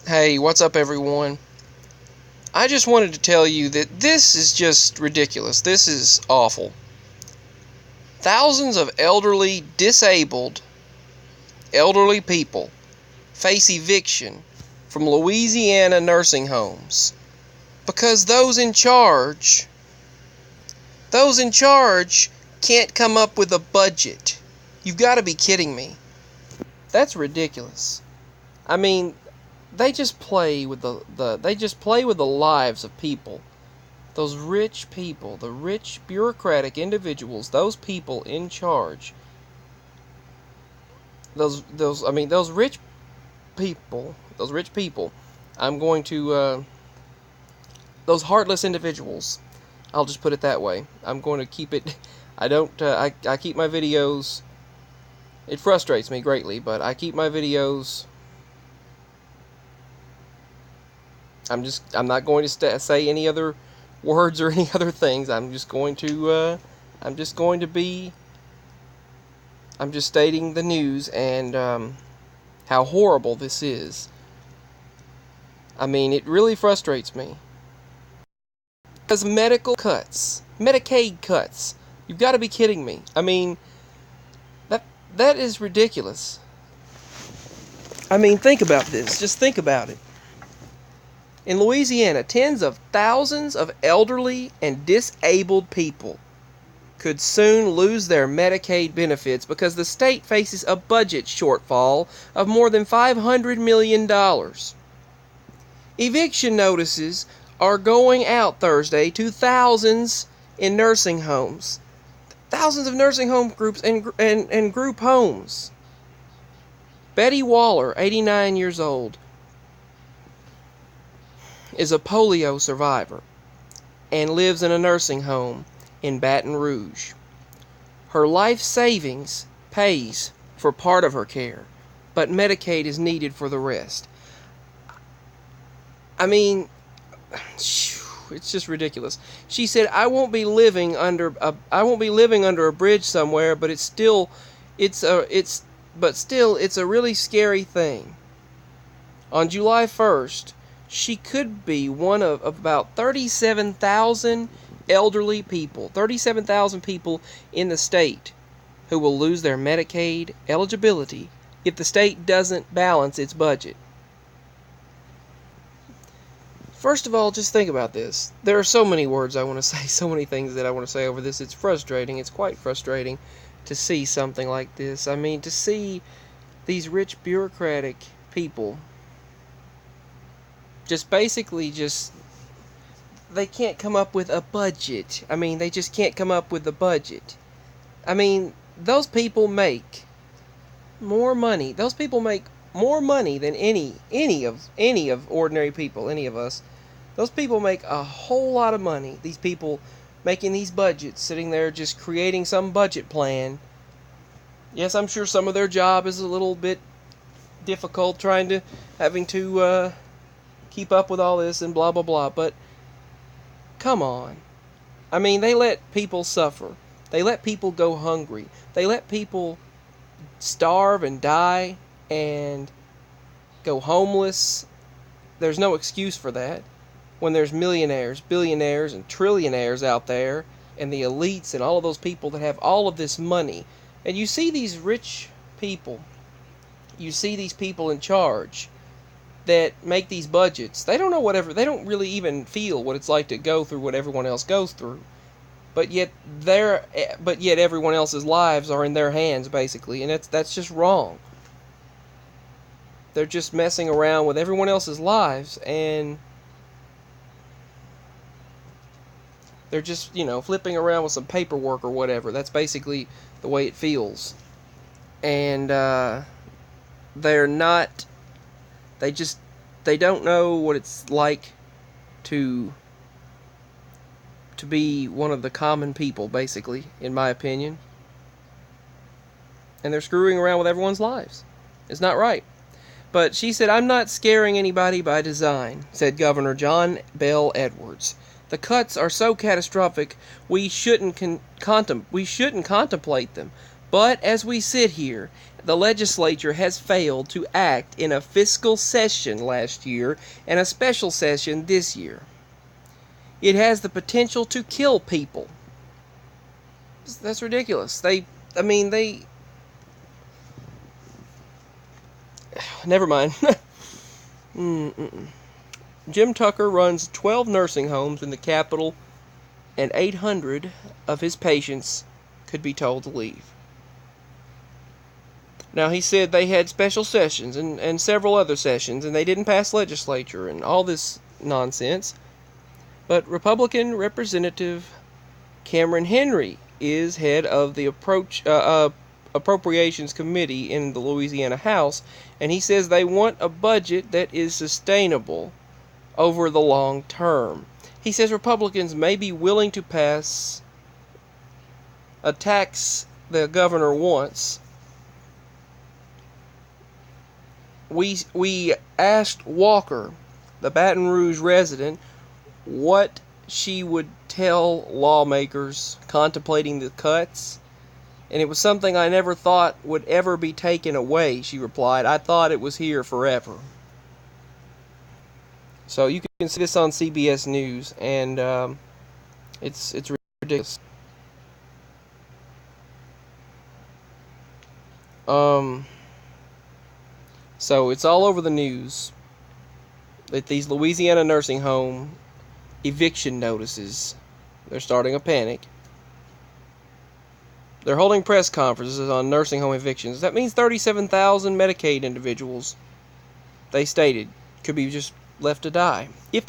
Hey, what's up, everyone? I just wanted to tell you that this is just ridiculous. This is awful. Thousands of elderly people face eviction from Louisiana nursing homes because those in charge can't come up with a budget. You've got to be kidding me. That's ridiculous. I mean, they just play with the lives of people. Those rich people, the rich bureaucratic individuals, those people in charge. Those rich people. I'm going to those heartless individuals. I'll just put it that way. I'm going to keep it. I don't. I keep my videos. It frustrates me greatly, but I keep my videos. I'm not going to say any other words or any other things. I'm just stating the news and how horrible this is. I mean, it really frustrates me. Because Medicaid cuts. You've got to be kidding me. I mean, that is ridiculous. I mean, think about this. Just think about it. In Louisiana, tens of thousands of elderly and disabled people could soon lose their Medicaid benefits because the state faces a budget shortfall of more than $500 million. Eviction notices are going out Thursday to thousands in nursing homes. Thousands of nursing home groups and group homes. Betty Waller, 89 years old, is a polio survivor and lives in a nursing home in Baton Rouge. Her life savings pays for part of her care, but Medicaid is needed for the rest. I mean, it's just ridiculous. She said, "I won't be living under a bridge somewhere, but it's a really scary thing." On July 1st, she could be one of about 37,000 elderly people, 37,000 people in the state who will lose their Medicaid eligibility if the state doesn't balance its budget. First of all, just think about this. There are so many words I want to say, so many things that I want to say over this. It's frustrating. It's quite frustrating to see something like this. I mean, to see these rich bureaucratic people they can't come up with a budget. I mean, they just can't come up with a budget. I mean, those people make more money. Those people make more money than any of ordinary people, any of us. Those people make a whole lot of money. These people making these budgets, sitting there just creating some budget plan. Yes, I'm sure some of their job is a little bit difficult, having to keep up with all this and blah blah blah, but come on. I mean, they let people suffer. They let people go hungry. They let people starve and die and go homeless. There's no excuse for that when there's millionaires, billionaires, and trillionaires out there, and the elites and all of those people that have all of this money. And you see these rich people, you see these people in charge that make these budgets. They don't really even feel what it's like to go through what everyone else goes through. But yet everyone else's lives are in their hands, basically, and that's just wrong. They're just messing around with everyone else's lives, and they're just, flipping around with some paperwork or whatever. That's basically the way it feels. And they don't know what it's like to be one of the common people, basically, in my opinion. And they're screwing around with everyone's lives. It's not right. But she said, "I'm not scaring anybody by design," said Governor John Bell Edwards. "The cuts are so catastrophic we shouldn't contemplate them. But as we sit here, the legislature has failed to act in a fiscal session last year and a special session this year. It has the potential to kill people. That's ridiculous. Never mind. Jim Tucker runs 12 nursing homes in the capital, and 800 of his patients could be told to leave. Now, he said they had special sessions and several other sessions, and they didn't pass legislature and all this nonsense. But Republican Representative Cameron Henry is head of the Appropriations Committee in the Louisiana House, and he says they want a budget that is sustainable over the long term. He says Republicans may be willing to pass a tax the governor wants. We asked Walker, the Baton Rouge resident, what she would tell lawmakers contemplating the cuts, and it was something I never thought would ever be taken away, she replied. I thought it was here forever. So you can see this on CBS News, and it's ridiculous. So it's all over the news that these Louisiana nursing home eviction notices, they're starting a panic. They're holding press conferences on nursing home evictions. That means 37,000 Medicaid individuals, they stated, could be just left to die if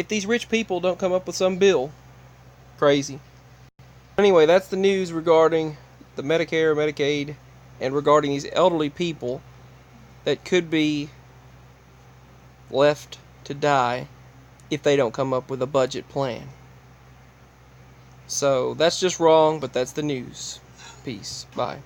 these rich people don't come up with some bill. Crazy. Anyway, that's the news regarding the Medicare, Medicaid, and regarding these elderly people that could be left to die if they don't come up with a budget plan. So that's just wrong, but that's the news. Peace. Bye.